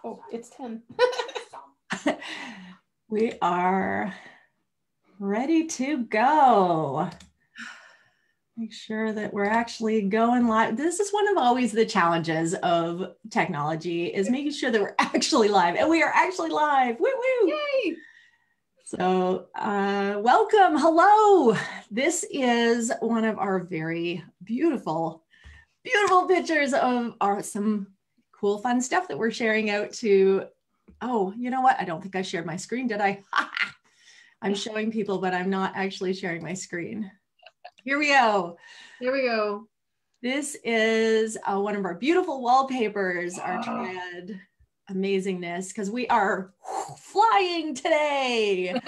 Oh, it's 10. We are ready to go. Make sure that we're actually going live. This is one of always the challenges of technology, is making sure that we're actually live, and we are actually live. Woo woo! Yay! So welcome, hello. This is one of our very beautiful pictures of some cool, fun stuff that we're sharing out to. Oh, you know what? I don't think I shared my screen, did I? I'm showing people, but I'm not actually sharing my screen. Here we go. There we go. This is one of our beautiful wallpapers, our TRIAD amazingness, because we are flying today.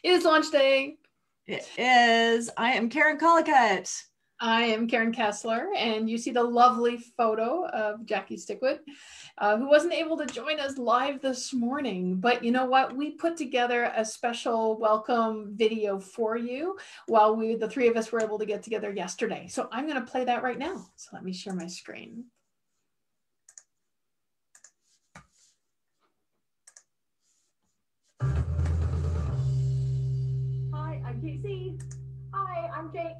It is launch day. It is. I am Karen Collicutt. I am Karen Kessler, and you see the lovely photo of Jackie Stickwood, who wasn't able to join us live this morning. But you know what? We put together a special welcome video for you while the three of us were able to get together yesterday. So I'm going to play that right now. So let me share my screen. Hi, I'm Casey. Hi, I'm Jake.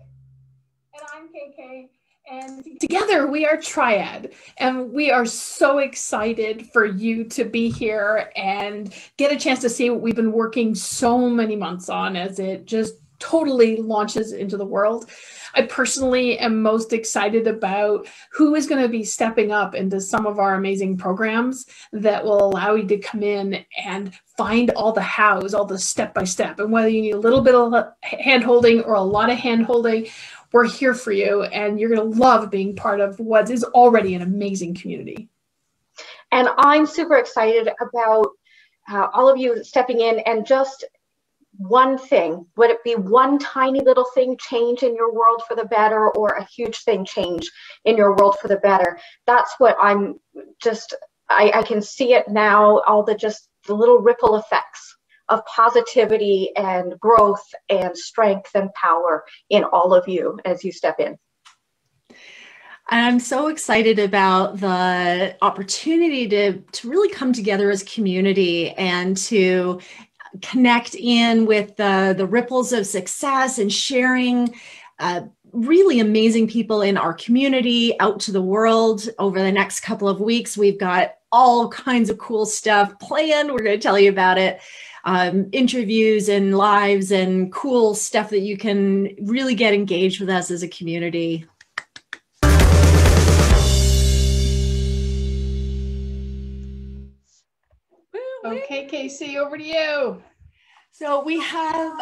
And I'm KK, and together we are TRIAD, and we are so excited for you to be here and get a chance to see what we've been working so many months on as it just totally launches into the world. I personally am most excited about who is going to be stepping up into some of our amazing programs that will allow you to come in and find all the hows, all the step-by-step, and whether you need a little bit of hand-holding or a lot of hand-holding, we're here for you, and you're going to love being part of what is already an amazing community. And I'm super excited about all of you stepping in, and just one thing, would it be one tiny little thing change in your world for the better, or a huge thing change in your world for the better? That's what I'm just, I can see it now, all the little ripple effects of positivity and growth and strength and power in all of you as you step in. I'm so excited about the opportunity to really come together as community and to connect in with the ripples of success and sharing really amazing people in our community out to the world over the next couple of weeks. We've got all kinds of cool stuff planned. We're going to tell you about it. Interviews and lives and cool stuff that you can really get engaged with us as a community. Okay, Casey, over to you. So we have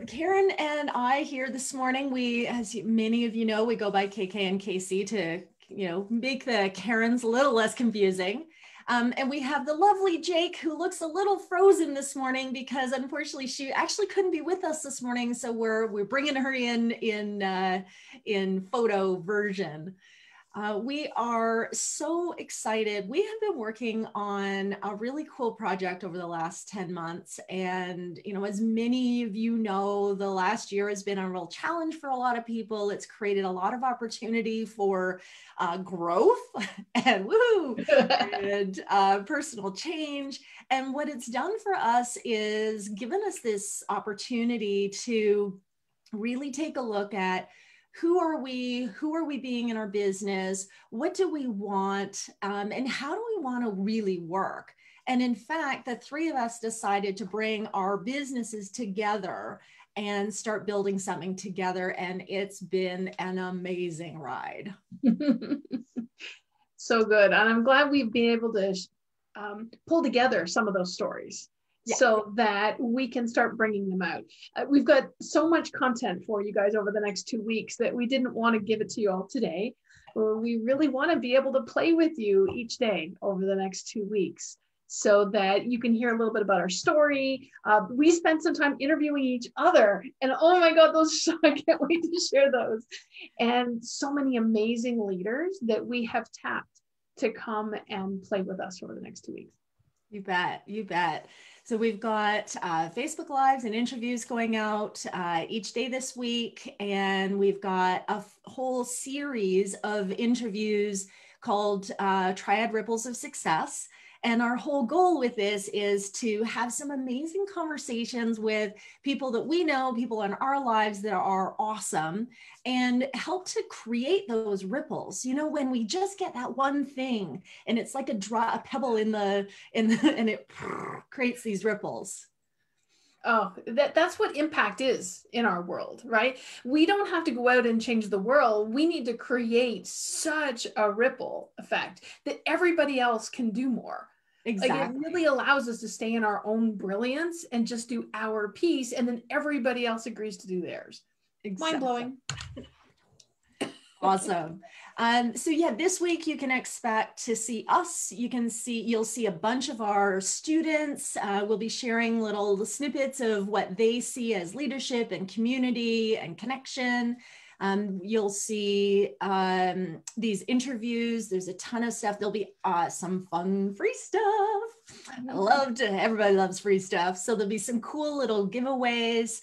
Karen and I here this morning. We, as many of you know, we go by KK and KC to, make the Karens a little less confusing. And we have the lovely Jake, who looks a little frozen this morning because unfortunately she actually couldn't be with us this morning. So we're bringing her in photo version. We are so excited. We have been working on a really cool project over the last 10 months. And, as many of you know, the last year has been a real challenge for a lot of people. It's created a lot of opportunity for growth and and personal change. And what it's done for us is given us this opportunity to really take a look at who are we being in our business? What do we want? And how do we want to really work? And in fact, the three of us decided to bring our businesses together and start building something together. And it's been an amazing ride. So good. And I'm glad we've been able to pull together some of those stories. Yeah. So that we can start bringing them out. We've got so much content for you guys over the next 2 weeks that we didn't want to give it to you all today. We really want to be able to play with you each day over the next 2 weeks so that you can hear a little bit about our story. We spent some time interviewing each other, and oh my God, I can't wait to share those. And so many amazing leaders that we have tapped to come and play with us over the next 2 weeks. You bet. So we've got Facebook Lives and interviews going out each day this week. And we've got a whole series of interviews called TRIAD Ripples of Success. And our whole goal with this is to have some amazing conversations with people that we know, people in our lives that are awesome, and help to create those ripples. You know, when we just get that one thing and it's like a pebble in the and it creates these ripples. Oh, that's what impact is in our world, right? We don't have to go out and change the world. We need to create such a ripple effect that everybody else can do more. Exactly. Like, it really allows us to stay in our own brilliance and just do our piece, and then everybody else agrees to do theirs. Exactly. Mind-blowing. Awesome. So yeah, this week you can expect to see us. You'll see a bunch of our students. We'll be sharing little snippets of what they see as leadership and community and connection. You'll see these interviews. There's a ton of stuff. There'll be some fun free stuff. Everybody loves free stuff. So there'll be some cool little giveaways.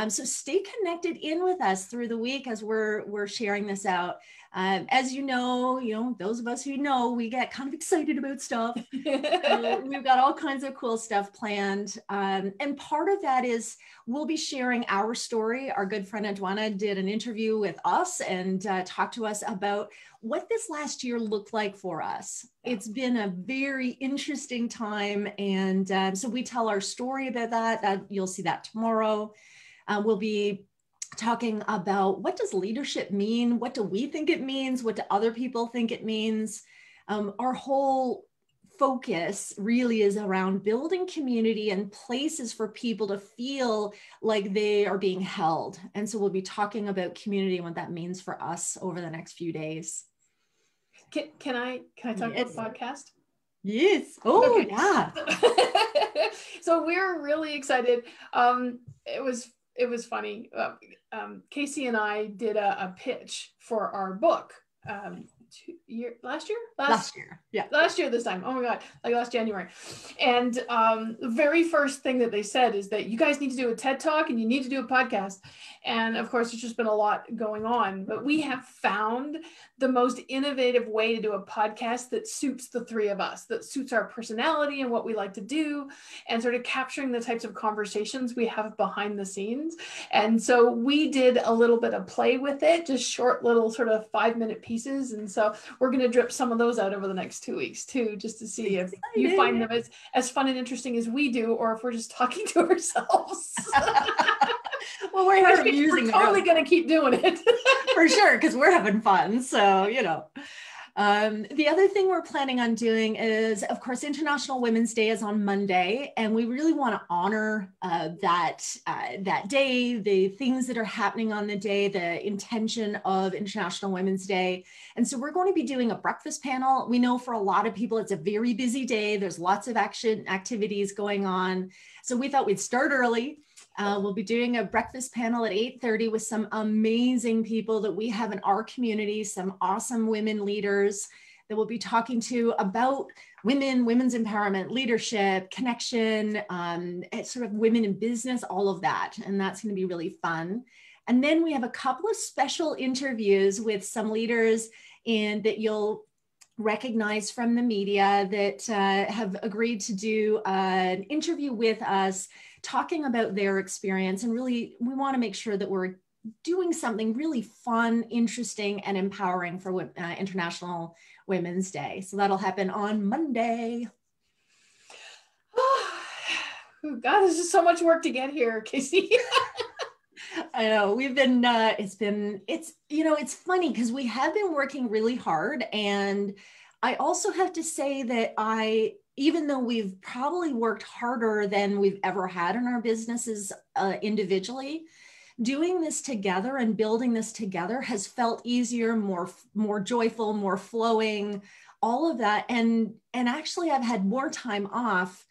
So stay connected in with us through the week as we're sharing this out. As you know, those of us who know, we get kind of excited about stuff. We've got all kinds of cool stuff planned. And part of that is we'll be sharing our story. Our good friend Adwana did an interview with us and talked to us about what this last year looked like for us. It's been a very interesting time. And so we tell our story about that. You'll see that tomorrow. We'll be talking about what does leadership mean? What do we think it means? What do other people think it means? Our whole focus really is around building community and places for people to feel like they are being held. And so we'll be talking about community and what that means for us over the next few days. Can I talk about the podcast? Yes. Oh, okay. Yeah. So we're really excited. It was funny. Casey and I did a pitch for our book last year. Yeah. Last year this time. Oh my God, like last January. And the very first thing that they said is that you guys need to do a TED Talk and you need to do a podcast. And of course, there's just been a lot going on, but we have found the most innovative way to do a podcast that suits the three of us, that suits our personality and what we like to do, and sort of capturing the types of conversations we have behind the scenes. And so we did a little bit of play with it, just short little sort of 5-minute pieces. And so we're going to drip some of those out over the next 2 weeks too, just to see if you find them as fun and interesting as we do, or if we're just talking to ourselves. Well, we're totally going to keep doing it. For sure, because we're having fun. So, the other thing we're planning on doing is, of course, International Women's Day is on Monday, and we really want to honor that day, the things that are happening on the day, the intention of International Women's Day. And so we're going to be doing a breakfast panel. We know for a lot of people, it's a very busy day. There's lots of activities going on. So we thought we'd start early. We'll be doing a breakfast panel at 8:30 with some amazing people that we have in our community, some awesome women leaders that we'll be talking to about women's empowerment, leadership, connection, sort of women in business, all of that. And that's going to be really fun. And then we have a couple of special interviews with some leaders that you'll recognize from the media that have agreed to do an interview with us, talking about their experience. And really, we want to make sure that we're doing something really fun, interesting, and empowering for International Women's Day. So that'll happen on Monday. Oh, God, this is so much work to get here, Casey. I know we've been, it's funny because we have been working really hard. And I also have to say that even though we've probably worked harder than we've ever had in our businesses individually, doing this together and building this together has felt easier, more joyful, more flowing, all of that. And actually I've had more time off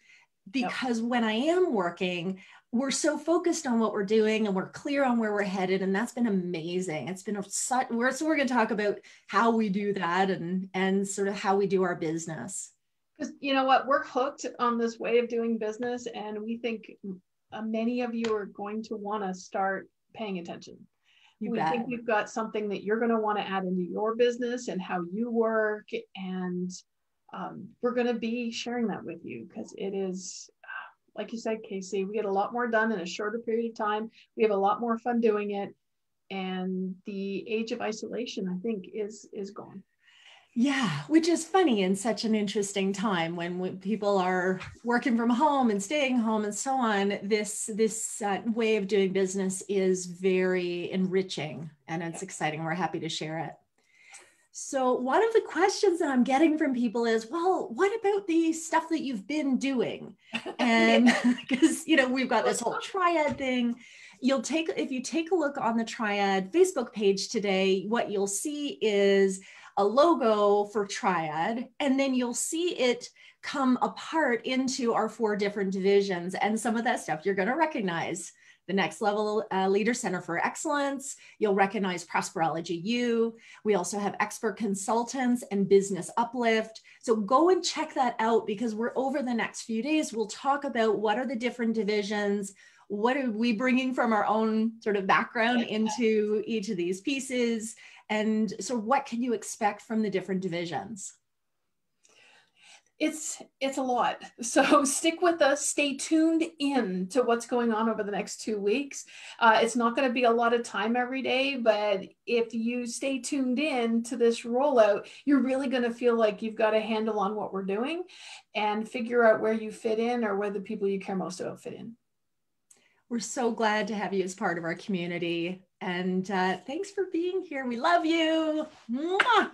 because when I am working, we're so focused on what we're doing and we're clear on where we're headed. And that's been amazing. It's been we're going to talk about how we do that and sort of how we do our business. Because you know what, we're hooked on this way of doing business. And we think many of you are going to want to start paying attention. We think we've got something that you're going to want to add into your business and how you work. And we're going to be sharing that with you because it is, like you said, Casey, we get a lot more done in a shorter period of time. We have a lot more fun doing it. And the age of isolation, I think, is gone. Yeah, which is funny in such an interesting time when people are working from home and staying home and so on. This way of doing business is very enriching, and it's exciting. We're happy to share it. So one of the questions that I'm getting from people is, well, what about the stuff that you've been doing? And because, we've got this whole triad thing. If you take a look on the Triad Facebook page today, what you'll see is a logo for Triad, and then you'll see it come apart into our 4 different divisions. And some of that stuff you're going to recognize. The Next Level Leader Center for Excellence. You'll recognize Prosperology U. We also have Expert Consultants and Business Uplift. So go and check that out, because we're over the next few days, we'll talk about what are the different divisions, what are we bringing from our own sort of background into each of these pieces. And so what can you expect from the different divisions? It's a lot. So stick with us, stay tuned in to what's going on over the next 2 weeks. It's not going to be a lot of time every day, but if you stay tuned in to this rollout, you're really going to feel like you've got a handle on what we're doing and figure out where you fit in or where the people you care most about fit in. We're so glad to have you as part of our community. And thanks for being here. We love you. Mwah!